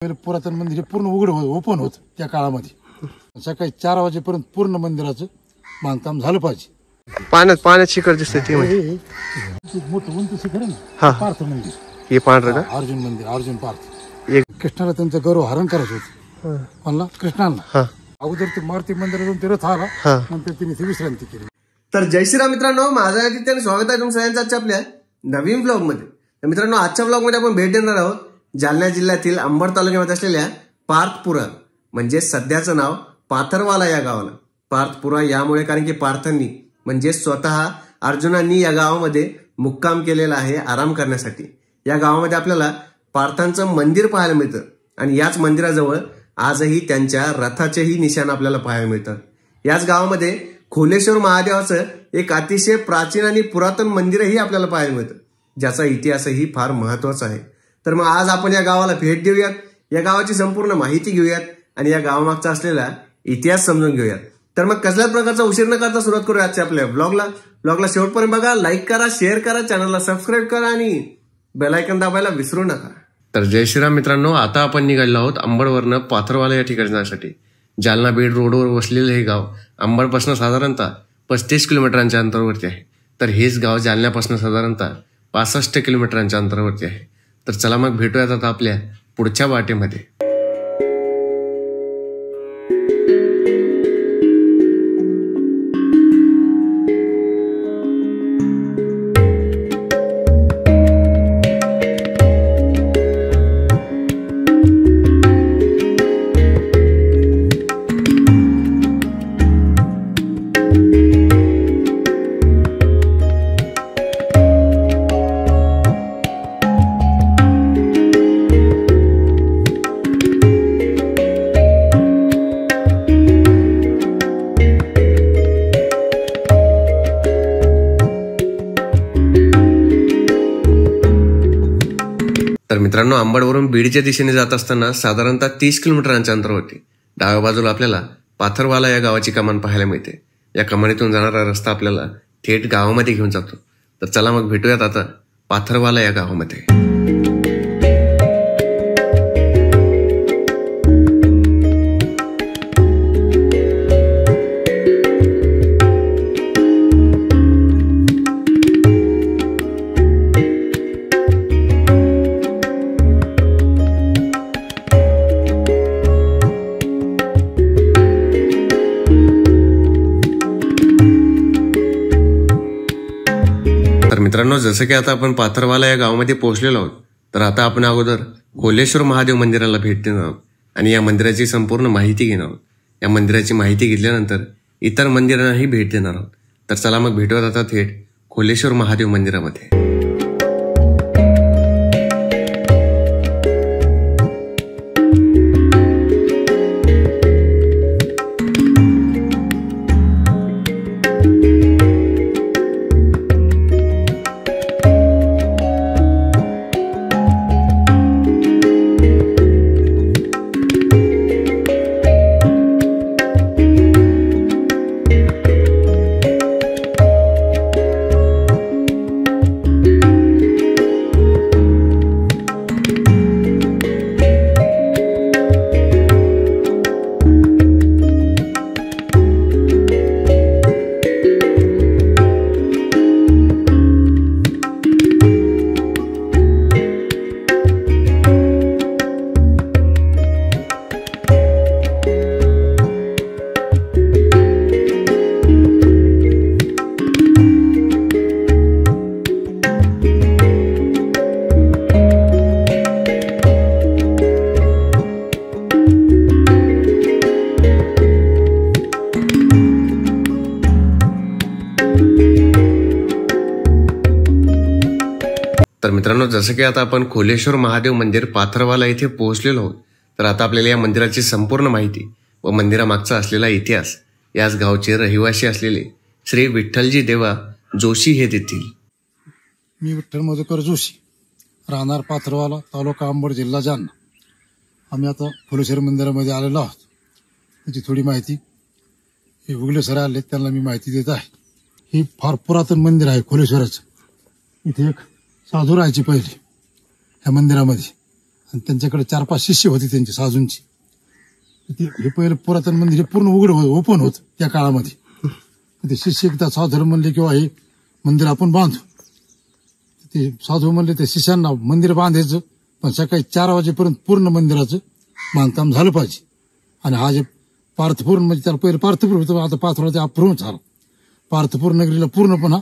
पुरातन मंदिर पूर्ण उघड ओपन होत त्या काळामध्ये सकाळी 4 वाजेपर्यंत पूर्ण मंदिराचं बांधकाम झालं पाहिजे। पाण्यात शिखर दिसते ते मोठं उंच शिखर आहे ना, पार्थ मंदिर हे पांढरं का? अर्जुन मंदिर, अर्जुन पार्थ। कृष्णाला त्यांचं गौरव हरण करायचं होतं म्हणला कृष्णाला। अगोदर ते मारुती मंदिरातून ते रथ आला, नंतर तिने ती विश्रांती केली। तर जय श्रीराम मित्रांनो, माझं त्याने स्वागत आहे तुमचं सगळ्यांचं आजच्या आपल्या नवीन ब्लॉग मध्ये। तर मित्रांनो, आजच्या ब्लॉग मध्ये आपण भेट देणार आहोत जालना जिल्ह्यातील अंबड तालुक्यामध्ये असलेल्या पार्थपुरा, म्हणजे सध्याचं नाव पाथरवाला या गावाला। पार्थपुरा यामुळे कारण की पार्थांनी म्हणजे स्वतः अर्जुनांनी या गावामध्ये मुक्काम केलेला आहे आराम करण्यासाठी। या गावामध्ये आपल्याला पार्थांचं मंदिर पाहायला मिळतं आणि याच मंदिराजवळ आजही त्यांच्या रथाचेही निशाण आपल्याला पाहायला मिळतात। याच गावामध्ये खोलेश्वर महादेवाचं एक अतिशय प्राचीन आणि पुरातन मंदिरही आपल्याला पाहायला मिळतं, ज्याचा इतिहासही फार महत्वाचा आहे। तर मग आज आपण या गावाला भेट देऊयात, या गावाची संपूर्ण माहिती घेऊयात आणि या गावामागचा असलेला इतिहास समजून घेऊयात। तर मग कसल्याच प्रकारचा उशीर न करता सुरुवात करूया आजच्या आपल्या ब्लॉगला शेवटपर्यंत बघा, लाईक करा, शेअर करा, चॅनलला सबस्क्राईब करा आणि बेल आयकॉन दाबायला विसरू नका। तर जय श्रीराम मित्रांनो, आता आपण निघालो आहोत अंबडवरनं पाथरवाला या ठिकाणी जाण्यासाठी। जालना बीड रोडवर वसलेलं हे गाव अंबडपासून साधारणतः 35 किलोमीटरांच्या अंतरावरती आहे। तर हेच गाव जालन्यापासून साधारणतः 65 किलोमीटरांच्या अंतरावरती आहे। तर चला मग भेटूयात आता आपल्या पुढच्या वाटेमध्ये। तर मित्रांनो, अंबडवरून बीडच्या दिशेने जात असताना साधारणतः 30 किलोमीटरांच्या अंतरावरती डाव्या बाजूला आपल्याला पाथरवाला या गावाची कमान पाहायला मिळते। या कमानीतून जाणारा रस्ता आपल्याला थेट गावामध्ये घेऊन जातो। तर चला मग भेटूयात आता पाथरवाला या गावामध्ये। मित्रांनो, जसं की आता आपण पाथरवाला या गावामध्ये पोहोचलेलो आहोत, तर आता आपण अगोदर खोलेश्वर महादेव मंदिराला भेट देणार आहोत आणि या मंदिराची संपूर्ण माहिती घेणार आहोत। या मंदिराची माहिती घेतल्यानंतर इतर मंदिरांनाही भेट देणार आहोत। तर चला मग भेटूयात आता थेट खोलेश्वर महादेव मंदिरामध्ये। तर मित्रांनो, जसं की आता आपण खोलेश्वर महादेव मंदिर पाथरवाला इथे पोहोचलेलो आहोत, तर आता आपल्याला या मंदिराची संपूर्ण माहिती व मंदिरामागचा असलेला इतिहास याच गावचे रहिवासी असलेले श्री विठ्ठलजी देवा जोशी हे देतील। मी विठ्ठल मधुकर जोशी, राहणार पाथरवाला, तालुका अंबड, जिल्हा जालना। आम्ही आता खोलेश्वर मंदिरामध्ये आलेलो आहोत। त्याची थोडी माहिती हे उगले सर आले, त्यांना मी माहिती देत आहे। हे फार पुरातन मंदिर आहे खोलेश्वराचं। इथे एक साधू राहायचे पहिले ह्या मंदिरामध्ये, आणि त्यांच्याकडे 4-5 शिष्य होते त्यांची साधूंची. हे पहिलं पुरातन मंदिर हे पूर्ण उघड ओपन होत त्या काळामध्ये. ते शिष्य एकदा साधू म्हणले किंवा हे मंदिर आपण बांधू. ते साधू म्हणले ते शिष्यांना मंदिर बांधायचं पण सकाळी 4 वाजेपर्यंत पूर्ण मंदिराचं बांधकाम झालं पाहिजे. आणि हा जे पार्थपूर म्हणजे त्याला पहिलं पार्थपूर होतं, आता पाथरा ते अप्रूव्ह झाला. पार्थपूर नगरीला पूर्णपणा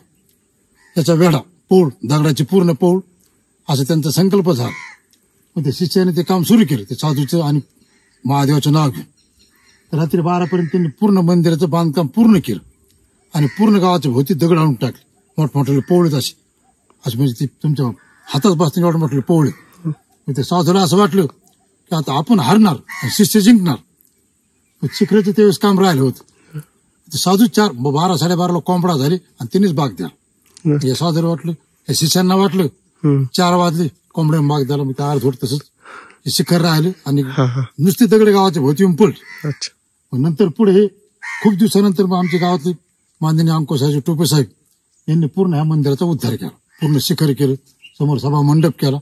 त्याचा वेढा पौळ दगडाची पूर्ण पौळ असं त्यांचा संकल्प झाला. मग ते शिष्याने ते काम सुरू केलं ते साधूचं आणि महादेवाचं नाव घेऊन. तर रात्री 12पर्यंत त्यांनी पूर्ण मंदिराचं बांधकाम पूर्ण केलं आणि पूर्ण गावाच्या भोवती दगड आणून टाकले. मोठमोठे पोवळेत असे म्हणजे ते तुमच्या हातात बसते मोठमोठे पोवळे. मग ते साधूला असं वाटलं की आता आपण हारणार आणि शिष्य जिंकणार. पण शिखराचं त्यावेळेस काम राहिलं होतं. ते साधू 12-12:30 कोंबडा झाले आणि त्यांनीच बाग द्याला. हे साधूला वाटलं या शिष्यांना वाटलं 4 वाजले कोंबड्या बाग द्याला. मग त्या अर्धवट तसंच शिखर राहिले आणि नुसते दगड गावाच्या भोवती येऊन पडले. नंतर पुढे खूप दिवसानंतर मग आमच्या गावातले माननीय अंकुशराजे टोपे साहेब यांनी पूर्ण ह्या मंदिराचा उद्धार केला. पूर्ण शिखर केलं, समोर सभा मंडप केला,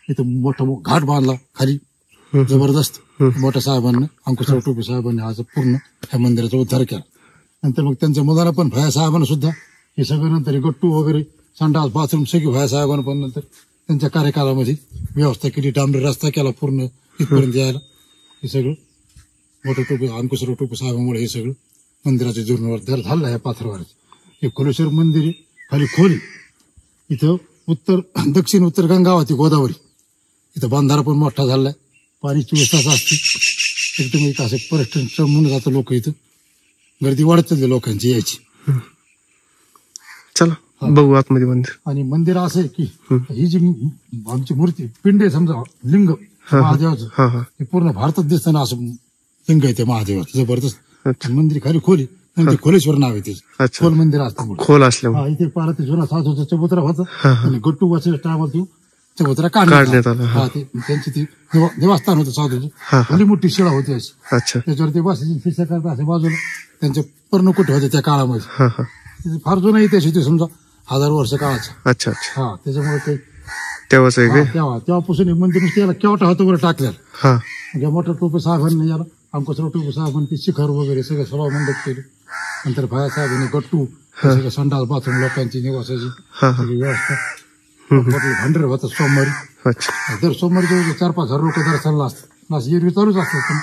इथं मोठा घाट बांधला खाली जबरदस्त. मोठ्या साहेबांना अंकुशराव टोपे साहेबांनी आज पूर्ण ह्या मंदिराचा उद्धार केला. नंतर मग त्यांच्या मुलांना पण भया साहेबांना सुद्धा हे सगळं नंतर गट्टू वगैरे संडास बाथरूम सगळी भया साहेबांना पण नंतर त्यांच्या कार्यकालामध्ये व्यवस्था केली. डांबरी रस्ता केला पूर्ण इथपर्यंत यायला. हे सगळं मोठं टोपे अंकुशराव टोपे साहेबांमुळे हे सगळं मंदिराचे जीर्णोद्धार झालं. ह्या पाथरवाड्याचं हे खोलेश्वर मंदिर आहे. खाली खोली इथं दक्षिण उत्तर गंगावती गोदावरी. इथं बंधारा पण मोठा झालाय. पाणी 24 तास असते. एकदम एक असं पर्यटन स्थळ म्हणून जातं लोक. इथं गर्दी वाढत चालली लोकांची यायची. चला बघू आतमध्ये मंदिर. आणि मंदिर असं आहे की ही जी आमची मूर्ती पिंड आहे समजा लिंग महादेवाचं हे पूर्ण भारतात दिसताना असं लिंग आहे ते महादेवाचं जबरदस्त. मंदिर खाली खोली म्हणजे खोलेश्वर नाव आहे त्याचं. खोल मंदिर असतं खोल असल्यामुळे. इथे पारा ते जुना साधूचा चबुतरा होता आणि गट्टू वाचे टायमाला चबुतरा काढण्यात आला. त्यांची ती निवासस्थान होतं साधूचं. खाली मोठी शिळा होती अशी. त्याच्यावर ते बसायची शिष्य करता असे बाजूला त्यांचे पर्णकुटी होते त्या काळामध्ये. फार जुना इतिहास होती समजा 1000 वर्ष काळाचा. हा त्याच्यामुळे ते तेव्हापासून मंदिर त्याला केवटा होतं वर टाकलेला. म्हणजे मोठ्या टोपे साहेबांनी याला अंकुशराव टोपे साहेबांनी ते शिखर वगैरे सगळं सभा मंडप केले. नंतर भया साहेबांनी गट्टू सगळं संडास बाथरूम लोकांची निवासाची सगळी व्यवस्था. भांडर होतं सोमवारी. दर सोमवारी 4-5 हजार लोक दर्शनाला असतात. असं एरवी चालूच असतात. पण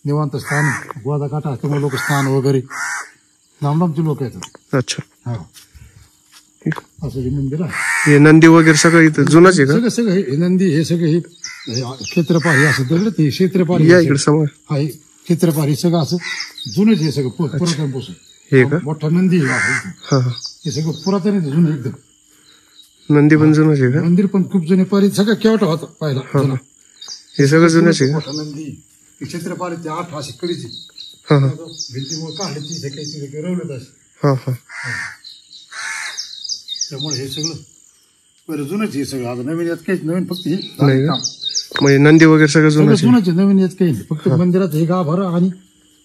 निवांत स्थान गोदा काटा असल्यामुळे लोक स्थान वगैरे लांबचे लोक येतात. हा असं हे मंदिर आहे. हे नंदी वगैरे सगळं इथं जुनच आहे का? सगळं हे नंदी हे सगळं हे क्षेत्रपाल असं दगड ते क्षेत्रपाल हा हे क्षेत्रपाल हे सगळं असं जुनच हे सगळं पुरातनपासून. हे का मोठा नंदी हे सगळं पुरातन जुनं एकदम. नंदी पण जुनच आहे का? मंदिर पण खूप जुने पारी सगळं केवटा होता पाहिला. हे सगळं जुनच आहे. मोठा नंदी क्षेत्रपाल ते 8 अशी कडीची भिंतीमुळे काढले ती काही रवलं असे. त्यामुळे हे सगळं पहिलं जुनच हे सगळं. आता नवीन यात काहीच नवीन फक्त हे म्हणजे नंदी वगैरे सगळं जुनच आहे. नवीन यात काही नाही. फक्त मंदिरात हे गाभार आणि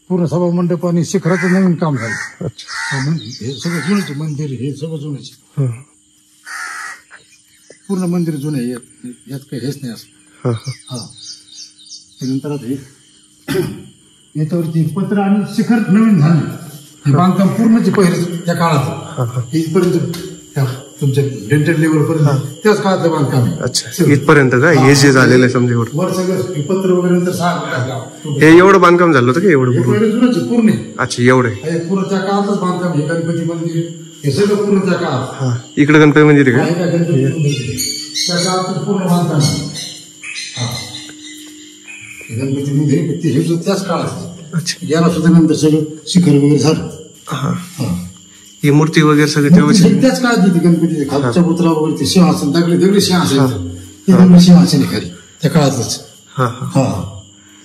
पूर्ण सभा मंडप आणि शिखराचं नवीन काम झालं. हे सगळं जुनच मंदिर हे सगळं जुनच पूर्ण मंदिर जुनं आहे. यात काही हेच नाही असं. हा त्यानंतर आता हे याच्यावरती पत्र आणि शिखर नवीन झाले. हे बांधकाम पूर्णचे पहिले त्या काळात इथपर्यंत तुमच्या डेंटल लेवल पर्यंत त्याच काळाचं बांधकाम आहे. इथपर्यंत का हे जे झालेलं आहे समजा एवढं वर सगळं पत्र वगैरे नंतर हे एवढं बांधकाम झालं होतं का एवढं पूर्ण. अच्छा एवढं पूर्ण त्या काळातच बांधकाम हे गणपती मंदिर हे सगळं पूर्ण त्या काळात. इकडे गणपती मंदिर आहे का? त्या काळात पूर्ण बांधकाम गणपती मंदिर हे त्याच काळात. याला सुद्धा नंतर सगळं शिखर वगैरे झालं. ही मूर्ती वगैरे सगळं त्याच काळात येते गणपती खालच्या पुतळा वगैरे ते सिंहासन दगडी सिंहासन ते दगडी सिंहासन खाली त्या काळातच. हा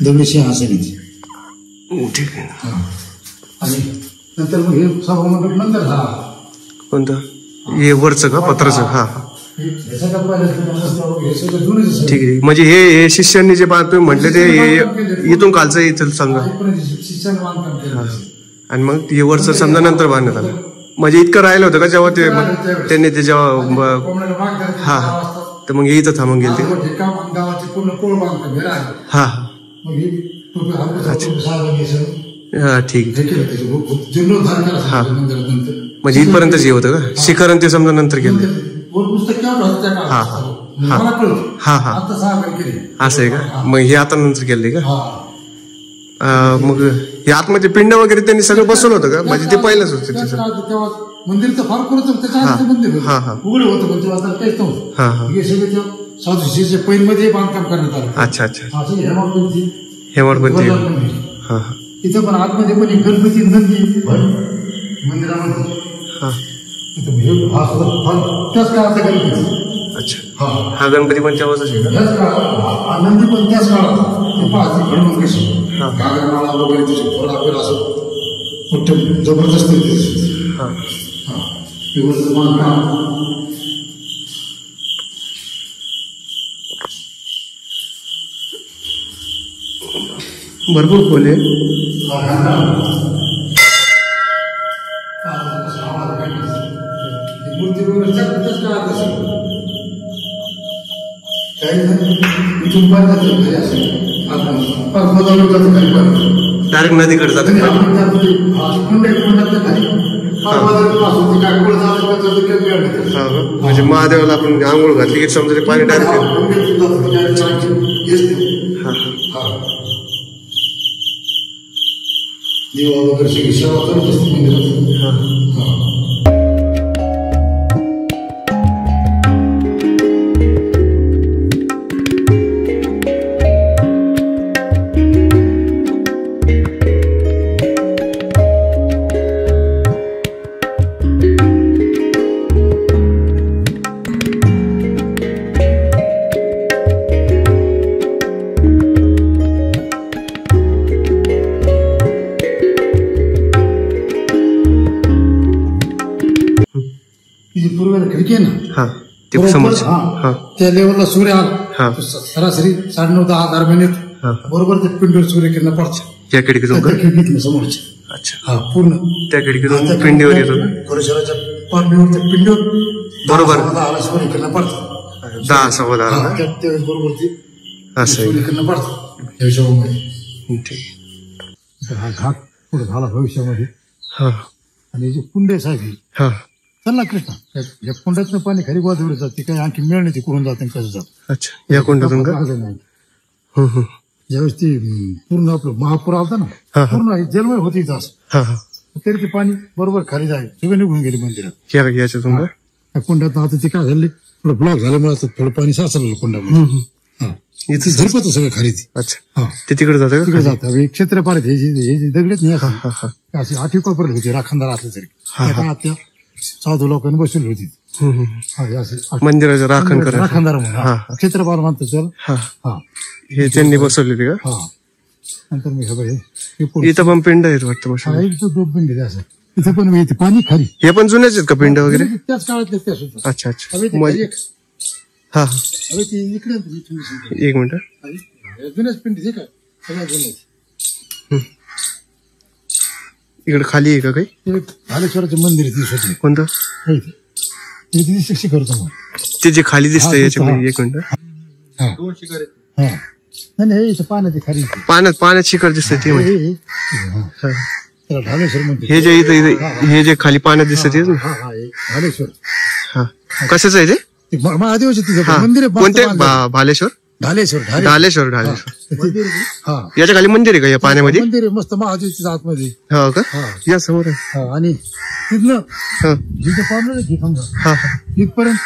दगडी सिंहासन ठीक आहे. आणि नंतर मग हे सभा मंडप नंतर झाला. कोणतं हे वरचं का पत्राचं? हा ठीक आहे. म्हणजे हे शिष्यांनी जे तुम्ही म्हटले ते इथून कालचं इथं समजा आणि मग हे वरचं समजा नंतर बांधण्यात आलं. म्हणजे इतकं राहिलं होतं का जेव्हा ते त्यांनी ते जेव्हा हा तर मग हे इथं थांबून गेले ते. पूर्ण कोळ बांधतो घर आहे. हा मग ही टोपी हा ठीक आहे. हे केलं त्याचे जीर्णोद्धार हा. केला मंदिरानंतर. म्हणजे इथपर्यंतच हे होतं का शिखरण ते समजा नंतर केलं. वर पुस्तक केव्हा होतं त्या हा. काळात हा. मला कळलं. हा हा आता 6 महिने केले. असं आहे का मग हे आता नंतर केलंय का. हा. मग हे आतमध्ये पिंड वगैरे त्यांनी सगळं बसवलं होतं का म्हणजे ते पहिलंच होतं त्याच तिथं. काळात तेव्हा मंदिर तर फार करत होतं. त्याच्या आधी ते मंदिर हा, हा. होतं उघड होतं पण तेव्हा आता काहीच नव्हतं. हा हा हे सगळं तेव्हा साधूशीच्या पैनमध्ये बांधकाम करण्यात आलं. अच्छा अच्छा असं हेमाडपंथी हेमाडपंथी. मंदिर. हा हा तिथं पण आतमध्ये पण एक गणपती नंदी भट मंदिरामध्ये हा तिथं हा सुद्धा फार त्याच काळातला गणपती. अच्छा हा हा गणपती पण तेव्हाच आहे का. त्याच काळात आनंदी पण त्याच काळात ते पाहते घडवून कशी गागरमाळा वगैरे त्याचे फळ वगैरे असं मोठं जबरदस्त आहे ते. हा हा. दिवसभर बांधकाम. भरपूर खोल आहे. मूर्ती वगैरे त्याच काळात असेल. काही इथून पाहिजे घरी असेल डायरेक्ट नदीकडे जाते म्हणजे महादेवाला आपण आंघोळ घातली की समजा ते पाणी डायरेक्ट. देवा वगैरे सगळी सेवा करत असते मंदिरात. पूर्वेला खिडकी आहे ना हा ते समोर. हा त्या लेवलला सूर्य आला सरासरी 9:30-10 दरम्यान हा बरोबर ते पिंडीवर सूर्यकिरण पडतात या खिडकीतून का. खिडकीतून समोरच्या. अच्छा हा पूर्ण त्या खिडकीतून पिंडीवर येतो का. परिसराच्या पारणीवर त्या पिंडीवर बरोबर 10 सूर्यकिरण पडतात. 10-10 त्यावेळेस बरोबर ते असं आहे. सूर्यकिरण पडतात त्या हिशोबामध्ये. ठीक. हा घाट पुढे झाला भविष्यामध्ये. हा आणि जे कुंडे साहेब हे हा चल ना कृष्णा या कुंडातनं पाणी खाली गोदावरी जाते काही आणखी मिळ नाही ते कुठून जाते कसं जात. अच्छा या कुंडातून का. ज्यावेळेस ती पूर्ण आपलं महापूर आलता ना हा. पूर्ण जलमय होती तास हा हा तरी ते पाणी बरोबर खाली जाय सगळं निघून गेले मंदिरात. याच्यातून का. त्या कुंडात आता ते काय झाले थोडं ब्लॉक झाल्यामुळे आता थोडं पाणी साचलं कुंडामध्ये. इथे झरपत सगळं खाली ती. अच्छा हा ते तिकडे जातं का. तिकडे जातं हे क्षेत्र पार हे जे दगडीत नाही हा हा अशी 8 कोपर होती राखणदार असले तरी त्या काळात त्या साधू लोकांनी बसवली होती. हा हे असे मंदिराचं राखण करायचं. राखणदार म्हणून क्षेत्रपाल म्हणतो चल. हा हा हे त्यांनी बसवलेली का. हा नंतर मी हे इथं पण पिंड आहेत वाटतं बस. एक तो 2 पिंड असं इथं पण येते पाणी खाली. हे पण जुन्याच आहेत का पिंड वगैरे. त्याच काळातले त्या सुद्धा. अच्छा अच्छा हवे हा ती इकडे एक मिनिट. जुन्याच पिंड ठीक आहे सगळ्या जुन्याच. इकडे खाली आहे का काही. भालेश्वराचं मंदिर आहे दिसत नाही कोणतं. तिथे शिक्षक करतो ते जे खाली दिसतंय याच्यामध्ये. एक मिनिट. हा नाही हे पाण्याची खाली पाण्यात शिखर दिसतंय ते म्हणजे. त्याला भालेश्वर म्हणते. हे जे इथं हे जे खाली पाण्यात दिसत ते. भालेश्वर. हा कशाच आहे ते. महादेवाचे तिथे हा मंदिर आहे. कोणते भालेश्वर. ढालेश्वर ढालेश्वर हा याच्या खाली मंदिर आहे का या पाण्यामध्ये. मंदिर आहे मस्त महादेवच्या आतमध्ये. हो का या समोर आहे. हा आणि तिथनं जिथे पाहिलं की समजा हा तिथपर्यंत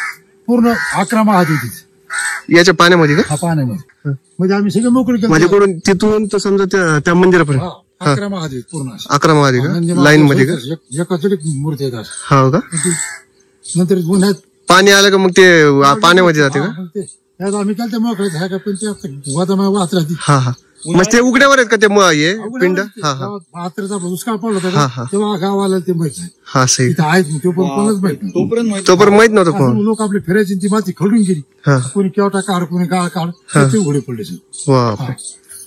पूर्ण 11 महादेव तिथे याच्या पाण्यामध्ये का. हा पाण्यामध्ये म्हणजे आम्ही सगळे मोकळे माझ्याकडून तिथून तर समजा त्या मंदिरापर्यंत 11 महादेव पूर्ण 11 महादेव का लाईन मध्ये का. एकाच मूर्ती येतात. हो का. नंतर उन्हात पाणी आलं का मग ते पाण्यामध्ये जाते का. आम्ही काय मोकळेच आहे का पण ते वादमा वाहत राहते. हा हा मग ते उघड्यावर आहेत का ते हे पिंड. हा हा आत्रेचा दुष्काळ पडला होता तेव्हा गावाला ते माहित आहे. हा सही तिथे आहेत तो पण कोणच माहित तोपर्यंत माहित नव्हतं कोण. लोक आपली फिरायची ती माती खळून गेली. कोणी केवटा काढ कोणी गाळ काढ ते उघडे पडले. वा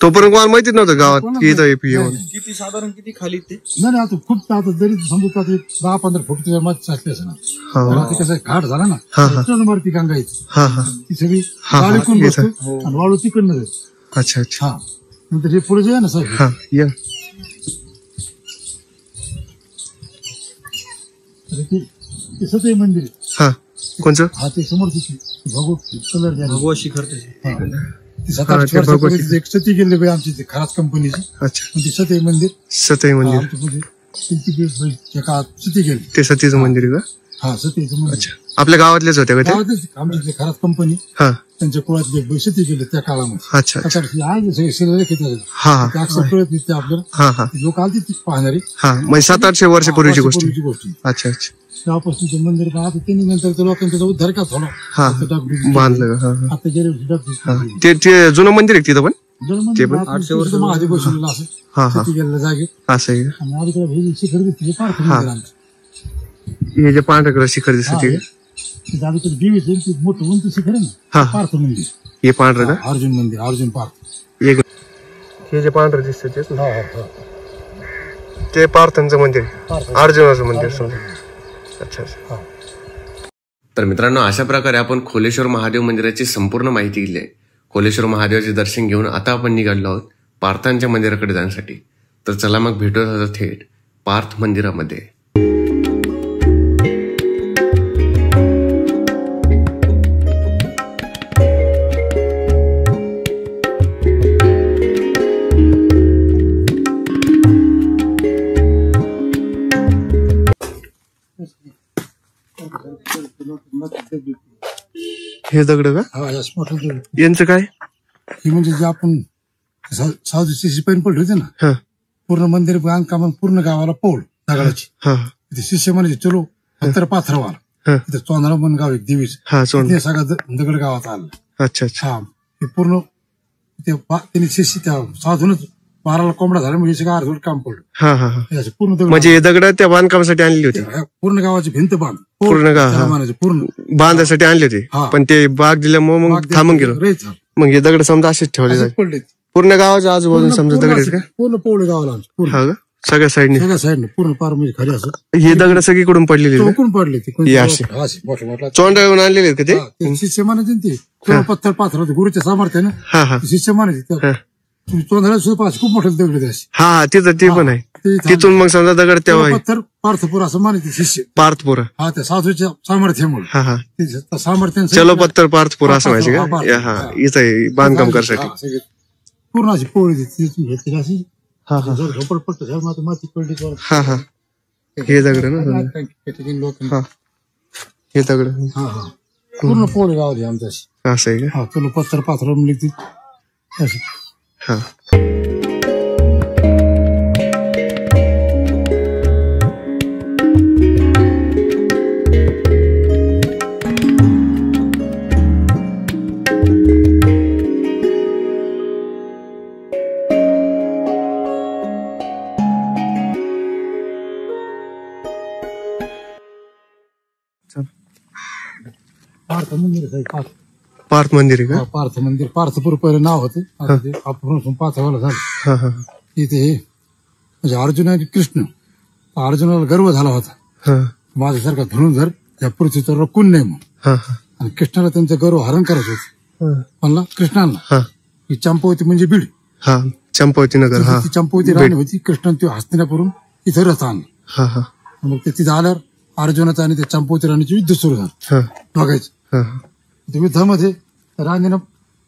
तोपर्यंत मला माहितीच नव्हतं गावात की इथं येऊन. किती साधारण किती खाली ते नाही आता खूप आता जरी समजू आता 10-15 फूट त्याच्या मध्ये साचले असं ना ते कसं घाट झाला ना त्याच्यावर ती गंगा येते हा हा ती सगळी वाळूकडून बसते आणि वाळू तिकडनं जाते. अच्छा अच्छा. हा नंतर हे पुढे जे आहे ना साहेब हा या ते सतई मंदिर आहे. हा कोणचं. हा ते समोर तिथे भगवत कलर झाला भगवा शिखर त्याचे. ती 7-8 वर्षापूर्वी एक सती गेली बाई आमची ती खराच कंपनीची. अच्छा. ती सतई मंदिर सतई मंदिर आमच्या पुढे त्या काळात सती गेली. ते सतीचं मंदिर आहे का. हा सतीचं मंदिर. अच्छा. आपल्या गावातलेच होते का ते. गावातच आमची ती खराच कंपनी हा त्यांच्या कुळातली सती गेली त्या काळामध्ये. अच्छा अच्छा. आहे सगळे शिलालेख आहेत हा हा ते अक्षर कळत नाही ते आपल्याला. हा हा लोक आलती ती पाहणारी. हा म्हणजे 700-800 वर्षापूर्वीची गोष्ट. पूर्वीची गोष्ट आहे. अच्छा अच्छा. तेव्हापासून ते मंदिर आता त्यांनी नंतर त्या लोकांनी त्याचा उद्धार का थोडा हा बांधलं का. हा आता गेले हा. ते जुनं मंदिर आहे तिथं पण. ते पण 800 वर्ष महादेव बसवलेला असं हा हा सती गेलेल्या जागेत. असं आहे का. आणि अलीकडे हे शिखर दिसते हे पार्थ मंदिर आमचं. हे जे पांढरं शिखर दिसत ते तिथे अलीकडे देवीचं ते मोठं उंच शिखर आहे ना हा पार्थ मंदिर. हे पांढरं का. अर्जुन मंदिर अर्जुन पार्थ. एक हे जे पांढरं दिसतं तेच ना. हा हा ते पार्थांचं मंदिर अर्जुनाचं मंदिर समजा. अच्छा अच्छा. तर मित्रांनो अशा प्रकारे आपण खोलेश्वर महादेव मंदिराची संपूर्ण माहिती दिली आहे. खोलेश्वर महादेवाचे दर्शन घेऊन आता आपण निघालो आहोत पार्थांच्या मंदिराकडे जाण्यासाठी. तर चला मग भेटूया थेट पार्थ मंदिरामध्ये. हे दगड का. हा याच मोठं देव. यांचं काय. हे म्हणजे जे आपण सावधीची शिपाई पडली होती ना हा पूर्ण मंदिर बांधकाम पूर्ण गावाला पौळ दगडाची. हा तिथे शिष्य म्हणायचे चलो उत्तर पाथरवाला हा तिथे चोंदरा पण गाव एक देवीच हा सोड. ते सगळं दगड गावात आलं. अच्छा अच्छा. हा हे पूर्ण त्यांनी शिष्य त्या साधूनच 12ला कोंबडा झाला म्हणजे सगळं अर्धवट काम पडलं. हा हा हा. हे पूर्ण दगड म्हणजे हे दगड त्या बांधकामासाठी आणली होती. पूर्ण गावाची भिंत बांध पूर्ण गाव त्याला म्हणायचं पूर्ण बांधायसाठी आणले होते हा. पण ते बाग दिल्यामुळे मग थांबून गेलो. रहित मग हे दगड समजा असेच ठेवले जाते पडले पूर्ण गावाच्या आजूबाजूला समजा दगड आहेत का. पूर्ण पौळ गावाला आमचं पूर्ण हा का सगळ्या साईडने. सगळ्या साईडने पूर्ण पार म्हणजे खरी असं हे दगड सगळीकडून पडलेले आहेत का? चौकून पडले ते हे असे. मोठं मोठं चोंडाळून आणलेले आहेत का ते. ते शिष्य म्हणायचे ना ते थोडं पत्थर पाथर होते गुरुच्या सामर्थ्यानं हा हा ते शिष्य म्हणायचे हा. चोंदरा सुद्धा खूप मोठे दगड ते असे हा हा तिथं ते पण आहे. ते तिथून मग समजा दगड तेव्हा आहे. पत्थर पार्थपूर असं म्हणायचे शिष्य. पार्थपुरा. हा त्या साधूच्या सामर्थ्यामुळे हा हा. ते सामर्थ्यानं चलो पत्तर पार्थपुरा असं हा, व्हायचे पार्थ. का. हा इथं आहे बांधकाम करण्यासाठी. हा, सगळे पूर्ण अशी पोळी घेतली अशी हा हा झोपडपट्ट झालं माती माती पडली तो. हा हा. हे दगड ना. लोक हा हे दगड हा हा पूर्ण पोळी गावली आमच्या अशी. असं आहे का. हा चलो पत्थर पाथर निघते अशी. हा पार्थ मंदिर आहे पार्थ. पार्थ मंदिर आहे का. हा, पार्थ मंदिर पार्थपूर पहिलं नाव होतं आता ते आपण पार्थवाला झालं. हा हा तिथे म्हणजे अर्जुन आणि कृष्ण अर्जुनाला गर्व झाला होता हा माझ्यासारखा धनुर्धर या पृथ्वीवर कोण नाही म्हणून. हा हा आणि कृष्णाला त्यांचं गर्व हरण करायचं होतं. म्हणला कृष्णाला हा ही चंपावती म्हणजे बीड. हा चंपावती नगर. हा ती चंपावती राणी होती कृष्णाने ती हस्तिनापुरून इथं रथ आणलं. हा हा मग ते तिथं आल्यावर अर्जुनाचं आणि त्या चंपावती राणीचं युद्ध सुरू झालं हा बघायचं. हा त्या युद्धामध्ये राणीनं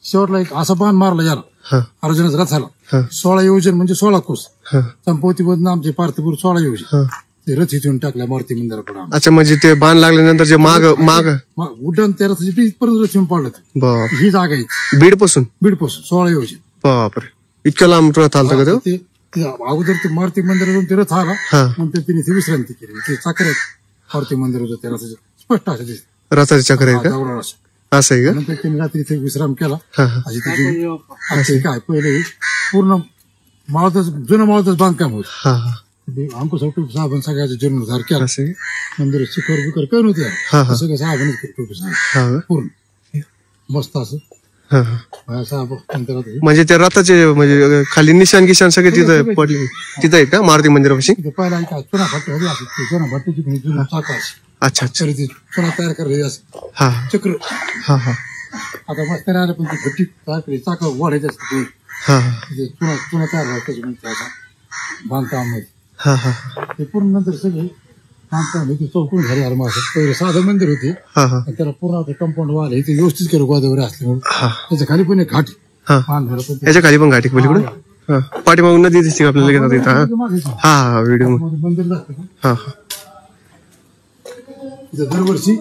शेवटला एक असा बाण मारला याला हा अर्जुनाच्या रथाला. हा 16 योजन म्हणजे 16 कोस. हा चंपावती मधून आमचे पार्थपूर 16 योजन हा. ते रथ इथून टाकल्या मूर्ती मंदिराकडे आम्ही. अच्छा म्हणजे ते बाण लागल्यानंतर जे माग माग मग उड्डाण त्या रथाची परत रथ येऊन पडलं ते. बाप ही जागा आहे बीड पासून. बीडपासून 16 योजन. बापरे इतकं लांब रथ आलता का तो. ते अगोदर ते मूर्ती मंदिरातून ते रथ आला हा नंतर तिने ती विश्रांती केली. ते चाकरे मूर्ती मंदिर होतं त्या रथाचं स्पष्ट असं दिसत. रथाचे चक्र आहे का. दगडावर असं. असं आहे का. नंतर तिने रात्री इथे विश्राम केला. हा हा अशी त्याची असे काय पहिले पूर्ण मावळतच जुनं मावळतच बांधकाम होत. हा हा अंकुश साबण सगळ्याचा जीर्णोद्धार केला. असं आहे. मंदिर शिखर बिखर काही नव्हते हा हा सगळं साबणच टोपी हा का? पूर्ण मस्त असं हा हा. असं आपण अंतरात आहे. म्हणजे त्या रथाचे म्हणजे खाली निशाण गिशान सगळे तिथं पडले तिथं आहे का मारुती मंदिरापाशी? तिथे पहिला काय चुना भट्टी होती अशी, ती चुना भट्टीची पण जुनी चाक अशी. अच्छा अच्छा. तरी ती चुना तयार करली असं हा चक्र. हा हा आता मस्त आलं पण ती भट्टी तयार केली चाक वाढायची असते हा हा तिथे चुना चुना तयार व्हायचं त्याच्यामध्ये असं बांधकामामध्ये. हा हा ते पूर्ण नंतर सगळे बांधकाम होते चौकून झाले आलं माझं. पहिले साधं मंदिर होते हा हा आणि त्याला पूर्ण आता कंपाऊंड वाले इथे व्यवस्थित केलं गोदावरी असल्यामुळे. हा त्याच्या खाली पण एक घाट हा. बांधलेलं पण ते याच्या खाली पण घाटी पलीकडे हा पाठीमागून नदी दिसते का आपल्याला येतात इथं? हा मागेच आहे. हा हा व्हिडिओ मंदिर लागतं हा हा. तिथं दरवर्षी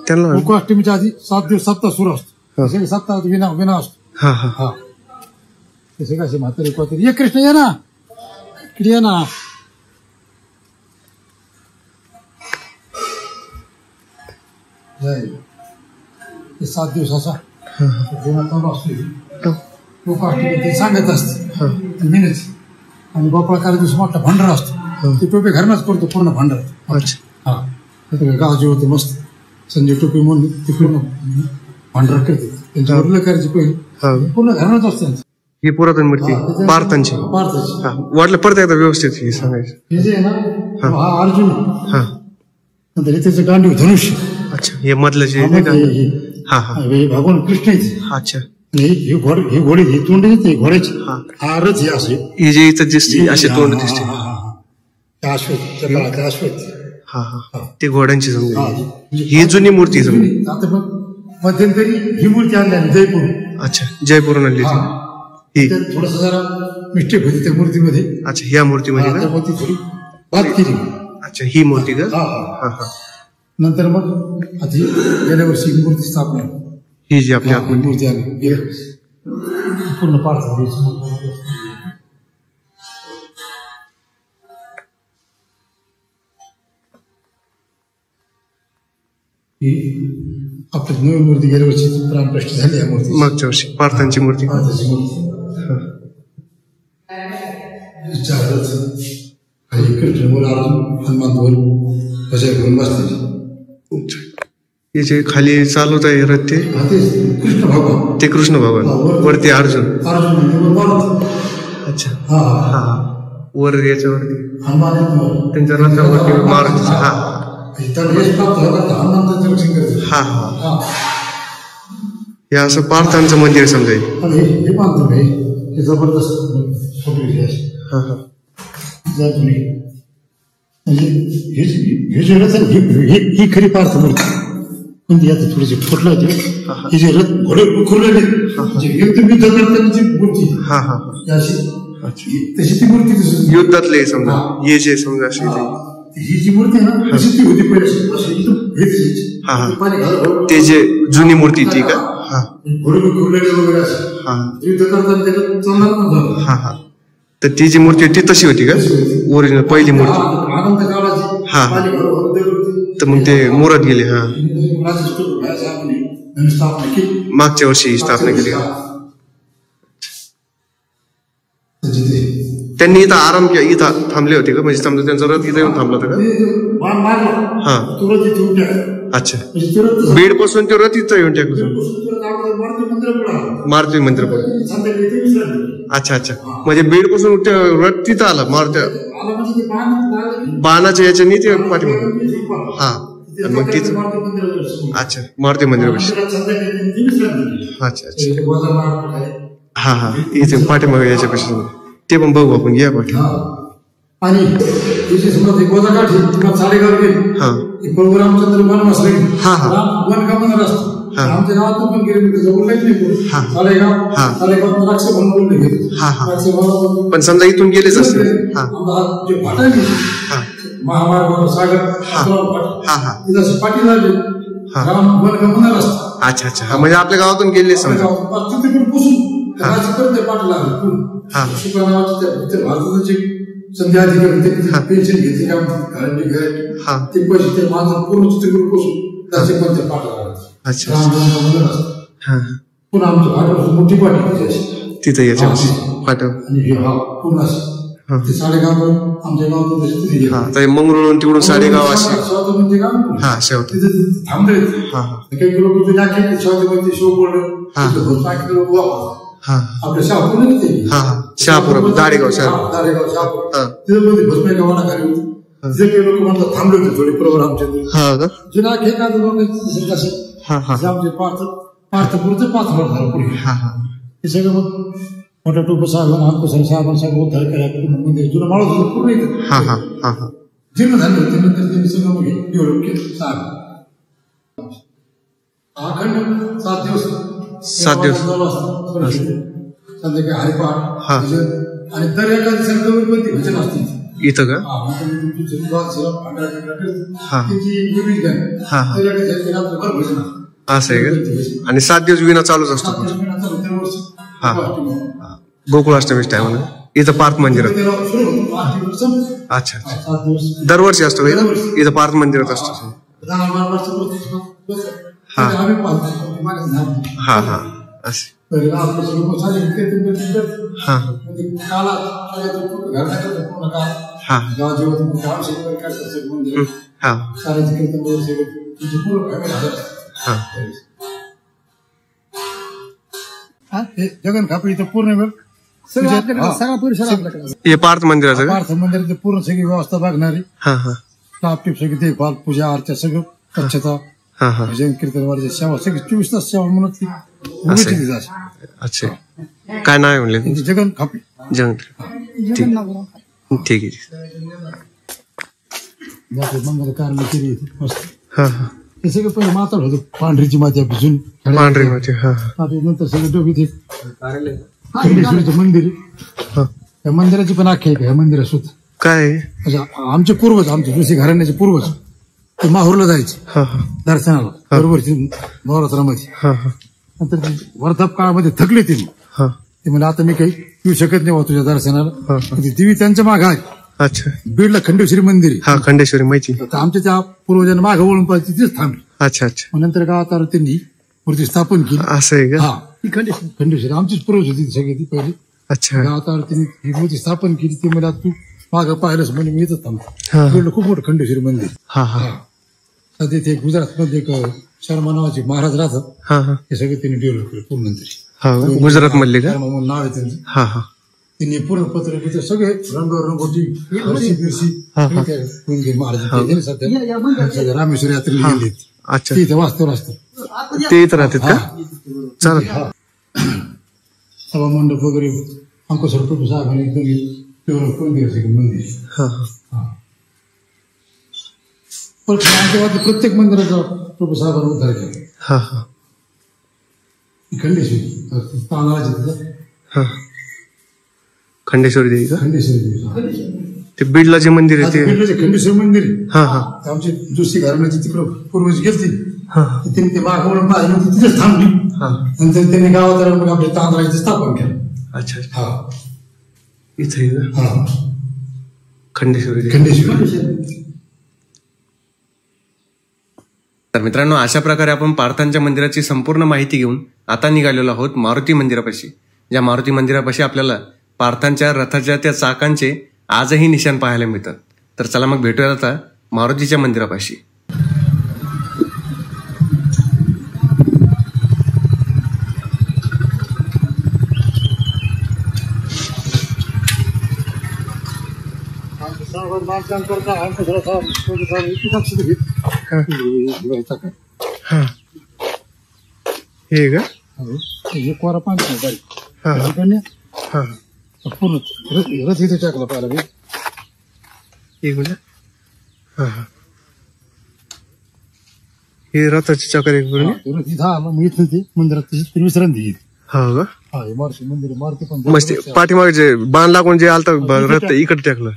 त्यांना गोकुळाष्टमीच्या आधी 7 दिवस सप्ताह सुरू असतो. सगळे सप्ताहात विना असतो. हा हा हा ते सगळं असे म्हातारे कोतारे ये कृष्ण ये ना इकडे ये ना. ते 7 दिवस असा चालू असतो. गोकुळाष्टमी ते सांगत असते मिनच आणि गोपाळकाला दिवस मोठा भंडारा असतो. ते टोपे घरनाच करतो पूर्ण भंडारा. अच्छा हा गाव होते मस्त संजय टोपे म्हणून ते पूर्ण भंडारा करते. त्यांच्या वडील करायची पहिले पूर्ण घरनाच असते. ही पुरातन मूर्ती भारतांची भारताची हा वाटलं परत एकदा व्यवस्थित हे सांगायचं. हे जे आहे ना हा अर्जुन आहे. हा नंतर हे त्याचं गांडीव धनुष्य. अच्छा हे मधलं जे आहे का? हा हा हे भगवान कृष्ण आहे. अच्छा आणि हे घोडे हे तोंड येते घोड्याचे. हा रथ हे असे ही जे इथं दिसते असे तोंड दिसते. अश्वत्थ काळात अश्वत्थ. हा हा ते घोड्यांची समजा ही जुनी मूर्ती आहे समजा. आता पण मध्यंतरी ही मूर्ती आणली आहे जयपूर. अच्छा जयपूरून आणली ही. थोडस जरा मिस्टेक होती त्या मूर्तीमध्ये. अच्छा ह्या मूर्तीमध्ये का? त्यामुळे ती थोडी बात केली. अच्छा ही मूर्ती का? हा हा हा नंतर मग आता ही गेल्या वर्षी ही मूर्ती स्थापना. ही जी आपली ही आतमध्ये मूर्ती आली गेल्या वर्षी पूर्ण पार्थ ही आपली नवी मूर्ती गेल्या वर्षी प्राणप्रतिष्ठा झाली या मूर्ती. मागच्या वर्षी पार्थांची मूर्ती. पार्थाची मूर्ती. आणि कृष्ण बोल अर्जुन हनुमान बोल अजय घेऊन बसले. हे जे खाली चालवत आहे रथ ते कृष्ण भगवान ते कृष्ण भगवान वरती अर्जुन. अर्जुन अच्छा हा हा वर याच्यावरती हनुमान त्यांच्या रथावरती महाराज. हा हनुमान रक्षण करते. हा हा हे असं पार्थांचं मंदिर समजायचं. हे बांधतो हे जबरदस्त फोटो घ्यायचे. हा हा जर तुम्ही म्हणजे हे जे रथ आहे ही खरी पार्थ मूर्ती. पण ती आता थोडीशी फुटला होते. हे जे रथ घोडे उखरलेले एकदम युद्ध करतानाची मूर्ती. हा हा तशी ती मूर्ती दिसत. युद्धातले समजा हे जे समजा असे ही जी मूर्ती आहे ना तशी ती होती पहिले. हा हा ते जे जुनी मूर्ती ती का? हा घोडे उखरलेले वगैरे असं हा युद्ध करताना त्याला चालणार नव्हतं. हा हा तर ती जी मूर्ती ती तशी होती का ओरिजिनल पहिली मूर्ती? आनंद काळाची. हा तर मग ते मुरात गेले. हा स्थापना केली मागच्या वर्षी स्थापना केली. त्यांनी इथं आराम केला इथं थांबले होते का म्हणजे समजा त्यांचा रथ इथं येऊन थांबला होता का? हा अच्छा बीड पासून ते रथ इथं येऊन टाकलं मारुती मंदिर पर्यंत. अच्छा अच्छा म्हणजे बीड पासून रथ तिथं आला मारुती बाणाच्या याच्यानी ते पाठीमागे. हा मग तिथं अच्छा मारुती मंदिरापाशी. अच्छा अच्छा हा हा इथे पाठीमागे याच्यापाशी ते पण बघू आपण या पाठी. आणि साडेगाव गेली. हा प्रभू रामचंद्र वनवास गेले. हा हा वन का म्हणत असतो. आमच्या गावातून पण गेले हा साडेगाव साडेगाव राक्षस म्हणून गेले. हा हा पण समजा इथून गेलेच असते. हा जे फाटायचे हा महामार्ग सागर हा हा पाठी लागले. राम वन का म्हणत असतो. अच्छा अच्छा हा म्हणजे आपल्या गावातून गेले समजा. तिथे पण पुसून पाठी लागले. हा शुक्ला नावाचे भारताचे संधी अधिकारी पेन्शन घेतली का गॅरंटी हा ते पैसे ते माझं पूर्ण चित्रकूट पोसून त्याचे पण ते पाठ लागले. अच्छा हा पुन्हा आमची भाट मोठी पाठी तिथं याच्या पाठव. आणि हे भाव पूर्ण ते साडेगाव आमच्या गावात हा तर मंगरुळून तिकडून साडेगाव अशी म्हणजे गाव हा शेवट थांबले हा काही किलोमीटर शेवटी शो पडलं हा आपल्या शहापूर हा हा शहापूर दाडेगाव शहर दारेगाव शहापूर तिथे मध्ये भस्मे गावाला खाली होती तिथे काही लोक म्हणतात थांबले होते थोडे बरोबर आमच्या हा का जुना खेळ का लोक हा हा आमचे पार्थपुरचं पाथवर झालं पुढे हा हा हे सगळं मग मोठा टोप साहेब अंकुशर साहेबांना सगळं उद्धार केला म्हणजे जुनं माळू झालं पूर्ण येतं हा हा हा हा जीर्ण झालं होतं नंतर त्यांनी सगळं मग डेव्हलप केलं साहेब अखंड 7 दिवस संध्याकाळी हरिपाठ भजन आणि दर एका दिवसाला पण ते भजन असते इथं का असं आहे का आणि 7 दिवस विना चालूच असतो हा गोकुळाष्टमी टायमाला इथं पार्थ मंदिरात अच्छा दरवर्षी असतो इथं पार्थ मंदिरात असतो हा हा हा असे हा हा जगन खापी इथं पूर्ण वेळ सगळा परिसर आपल्याकडे हे पार्थ मंदिराचं पार्थ मंदिराची पूर्ण सगळी व्यवस्था बघणारी हा हा टापटीप सगळी देखभाल पूजा अर्चा सगळं स्वच्छता हा हा भजन कीर्तन वारची सेवा सगळी 24 तास सेवा म्हणून अच्छा काय नाव आहे म्हणले जगन खापी जगन ठीक आहे मंगल कार्य केली मस्त हा हा हे सगळं पहिले माताड होतं पांढरीची माती भिजून पांढरी माती हा नंतर सगळं डोबी खंडेश्वरीचं मंदिर त्या मंदिराची पण आख्या आहे मंदिरात सुद्धा काय आमचे पूर्वज आमचे जोशी घराण्याचे पूर्वज ते माहूरला जायचे दर्शनाला बरोबर नवरात्रामध्ये नंतर वर्धाप काळामध्ये थकले ते म्हणजे आता मी काही येऊ शकत नाही तुझ्या दर्शनाला देवी त्यांच्या माग आहे अच्छा बीडला खंडेश्वरी मंदिर हा खंडेश्वरी माहिती आमच्या त्या पूर्वजांना मागे वळून पाहिजे तिथेच थांबले अच्छा अच्छा नंतर गावात त्यांनी मूर्ती स्थापन केली असं आहे का हा खंडेश्वरी आमचीच पूर्वज होती सगळी ती पहिली अच्छा गावात त्यांनी ही मूर्ती स्थापन केली ते मला तू मागं पाहिलंच म्हणजे मी इथंच थांबतो खूप मोठं खंडेश्वरी मंदिर हा हा सध्या ते गुजरात मध्ये एक शर्मा नावाचे महाराज राहतात हे सगळे त्यांनी डेव्हलप केलं पूर्ण मंदिर गुजरात मधले का नाव आहे त्यांचं हा हा त्यांनी पूर्ण पत्र सगळे रंगोटी महाराज सध्या रामेश्वर यात्रेला गेले अच्छा इथे वास्तव असतात ते इथं राहतात का चालेल सभा मंडप वगैरे अंकुशर प्रभू साहेबांनी डेव्हलप करून दिलं मंदिर पण प्रत्येक मंदिराचा प्रभू साहेबांना उद्धार केला हा हा खंडेश्वरी तांदळाचे खंडेश्वरी देवी का खंडेश्वरी ते बीडला जे मंदिर आहे ते खंडेश्वरी मंदिर हा हा आमची जोशी घराण्याची तिकडं पूर्वज गेलती त्यांनी ते मागवून पाहिजे तिथेच थांबली नंतर त्यांनी गावात मग आपल्या तांदळाचं स्थापन केलं अच्छा हा इथे हा खंडेश्वरी तर मित्रांनो अशा प्रकारे आपण पार्थांच्या मंदिराची संपूर्ण माहिती घेऊन आता निघालेलो आहोत मारुती मंदिरापाशी. ज्या मारुती मंदिरापाशी आपल्याला पार्थांच्या रथाच्या त्या चाकांचे आजही निशाण पाहायला मिळतात. तर चला मग भेटूया आता मारुतीच्या मंदिरापाशी. हे का कोरा पाणी पूर्ण रथ इथे टाकला पाहिला हे रथाची चाकर एक रथ इथं आला मग इथं ते मंदिरात तशीच विश्रांती घेतली. हा का हा मारुती मंदिर मारुती पण मस्त पाठीमागे जे बाण लागून जे आलता रथ इकडे टाकलं.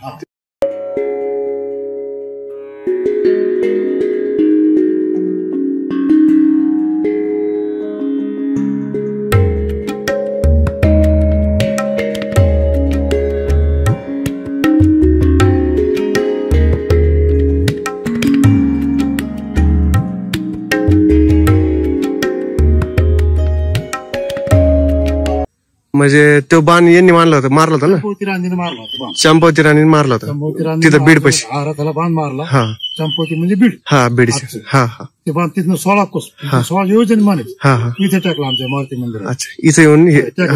म्हणजे तो बाण यांनी मारला होता ना चंपावती राणीने मारला होता बाण. चंपावती राणीने मारला होता चंपावती राणी तिथं बीड पशी. रथाला बाण मारला. हा चंपावती म्हणजे बीड. हा बीड. हा हा ते बाण तिथनं 16 कोस 16 योजन मानायचे. हा हा. इथे टाकला आमच्या मारुती मंदिरात. अच्छा इथे येऊन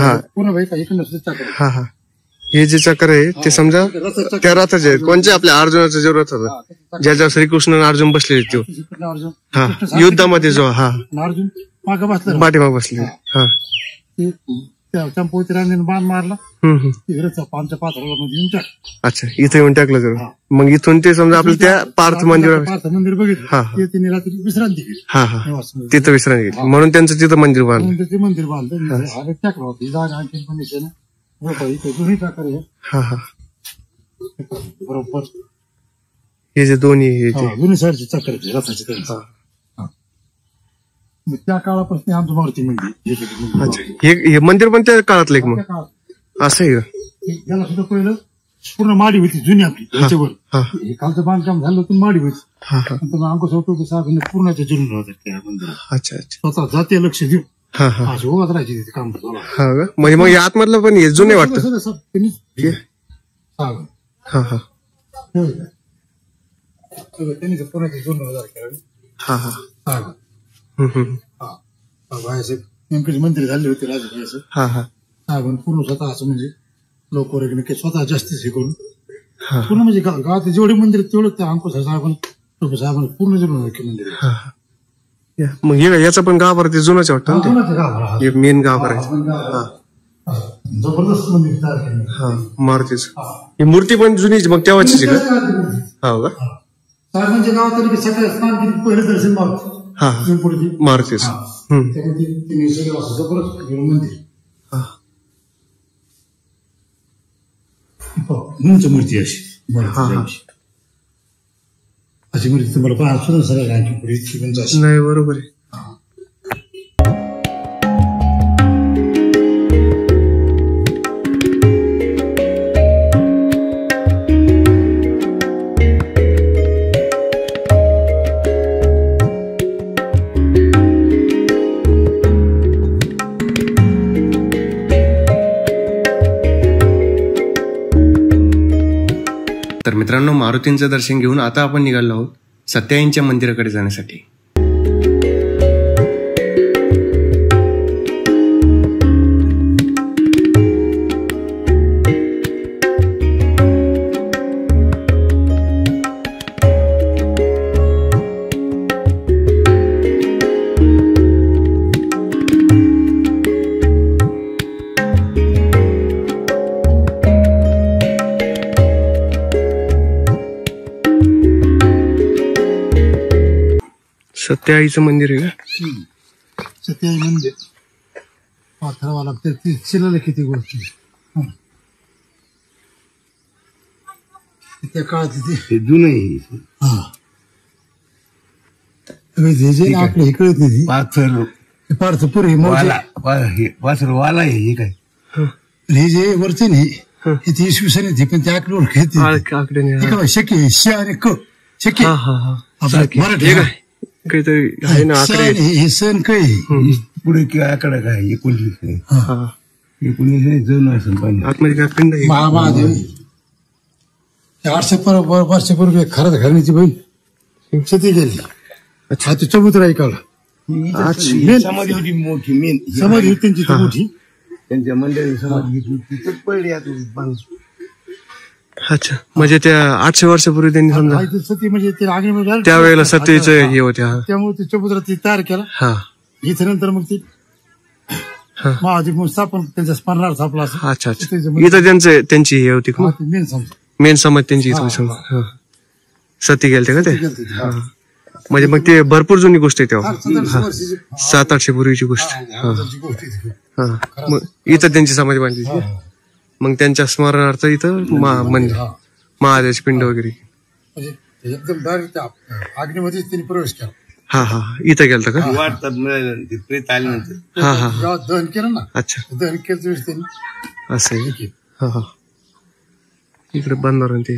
हा पुन्हा बाई काही इकडनं सुद्धा टाकलं. हा हा. हे जे चक्र आहे ते समजा त्या रथाचे आहेत. कोणत्या आपल्या अर्जुनाचा जो रथ होता ज्याच्यावर श्रीकृष्ण आणि अर्जुन बसलेले तो. इकडनं अर्जुन हा युद्धामध्ये जो हा आणि अर्जुन मागे बसला. पाठीमाग बसले. हा चंपावती राणीने बाण मारला. हम्म. तिकडे आमच्या पाथराला मध्ये येऊन टाकलं. अच्छा इथे येऊन टाकलं जर मग इथून ते समजा आपलं त्या पार्थ मंदिर. पार्थ मंदिर बघितलं. हा ते त्यांनी रात्री विश्रांती केली. हा हा तिथं विश्रांती घेतली म्हणून त्यांचं तिथं मंदिर बांधलं. म्हणून ते मंदिर बांधलं. हा टाकलं होतं. ही जागा आणखी पण येते ना. इथे दोन्ही प्रकारे आहे. हा हा. बरोबर हे जे दोन्ही हे ते दोन्ही साईडचे चक्र आहेत रथाचे त्यांचे. मग त्या काळापासून आमचं मारुती मंदिर. अच्छा हे मंदिर पण त्या काळातलं एक मग असं आहे का? त्याला सुद्धा पहिलं पूर्ण माडी होती जुनी आपली त्याच्यावर. हा हे कालचं बांधकाम झालं होतं माडी होती. हा हा. अंकुश होतो साहेबांनी पूर्णच्या जुलून होतात त्या मंदिरात. अच्छा अच्छा. स्वतः जाते लक्ष देऊ हा हा. असं उभाच राहायचे तिथे काम झालं. हा का म्हणजे मग या आतमधलं पण हे जुने वाटतं. हा हा. त्यांनी पुण्याचं जुनं हजार हा हा. साहेब हम्म. नेमकं मंदिर झाले होते राजूचं. हा हा. साहेबांनी पूर्ण स्वतः असं म्हणजे लोक वगैरे स्वतः जास्तीच हे करून हा पूर्ण म्हणजे गावात जेवढे मंदिर तेवढं त्या अंकुश साहेबांनी पूर्ण जुळून मंदिर. हा. मग हे याचं पण गाव ते जुनच वाटतं ना ते मेन गाव करायचं. हा जबरदस्त मंदिर तयार केलं. हा मारुतीच. ही मूर्ती पण जुनीच मग तेव्हाची का? हो का. साहेबांच्या गावात तरी सकाळी स्नान केली पहिलं दर्शन मारुती. हा मारुतीच. मंदिर उंच मूर्ती अशी अशी मूर्ती तुम्हाला पाहतो सगळ्या नाही बरोबर आहे. तर मित्रांनो मारुतींचं दर्शन घेऊन आता आपण निघालो आहोत सत्याईंच्या मंदिराकडे जाण्यासाठी. सत्याईचं मंदिर आहे का? सत्याई मंदिर पाथरावा लागतं. ती शिलाला किती गोष्टी त्या काळात ते जुनं आहे. हे जे आपल्या हे कळत नाही पाथर पार्थपूर हे वाला हे काय हे जे वरचे नाही हे इसवी सन येते पण त्या आकडे ओळख शक्य श आणि क शक्य मराठी काहीतरी आहे ना हे सण काही पुढे किंवा आकडा काय 19 जण असेल आतमध्ये काय पिंड आहे. महादेव 800 वर्षापूर्वी खरंच घराण्याची बहीण सती गेली. अच्छा ते चबुतरा ऐकावला समाधी होती मोठी मेन समाधी होती त्यांची मोठी त्यांच्या मंडळी समाधी घेतली पडली. अच्छा म्हणजे त्या 800 वर्षापूर्वी त्यांनी समजा सती म्हणजे ते अग्निमध्ये त्यावेळेला सतीचं हे होत्या. त्यामुळे ते चबुतरा ती तयार केला. हा इथे नंतर मग ती महादेव स्थापन त्यांच्या स्मरणार्थ आपला. अच्छा अच्छा इथं त्यांची हे होती मेन समजा मेन समाज त्यांची इथं समजा सती गेलते का ते. म्हणजे मग ते भरपूर जुनी गोष्ट आहे तेव्हा 700-800 पूर्वीची गोष्ट. हा मग इथं त्यांची समाधी बांधली. मग त्यांच्या स्मरणार्थ इथं मंदिर महादेवची पिंड वगैरे एकदम डायरेक्ट अग्नीमध्ये त्यांनी प्रवेश केला. हा हा इथं गेलता का? वाटतात मिळालं प्रेत आल्यानंतर हा हा जेव्हा दहन केलं ना. अच्छा दहन केलं वेळेस त्यांनी असं आहे. हा हा इकडे बांधणार ते.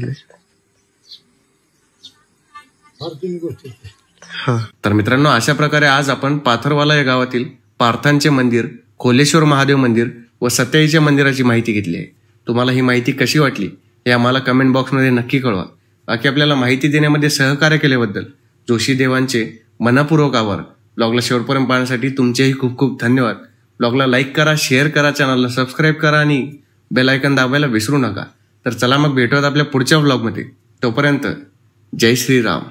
हा तर मित्रांनो अशा प्रकारे आज आपण पाथरवाला या गावातील पार्थांचे मंदिर, कोलेश्वर महादेव मंदिर व सत्याईच्या मंदिराची माहिती घेतली आहे. तुम्हाला ही माहिती कशी वाटली हे आम्हाला कमेंट बॉक्समध्ये नक्की कळवा. बाकी आपल्याला माहिती देण्यामध्ये सहकार्य केल्याबद्दल जोशी देवांचे मनपूर्वक आभार. ब्लॉगला शेवटपर्यंत पाहण्यासाठी तुमचेही खूप खूप धन्यवाद. ब्लॉगला लाईक करा, शेअर करा, चॅनलला सबस्क्राईब करा आणि बेल आयकॉन दाबायला विसरू नका. तर चला मग भेटूयात आपल्या पुढच्या ब्लॉगमध्ये. तोपर्यंत जय श्रीराम.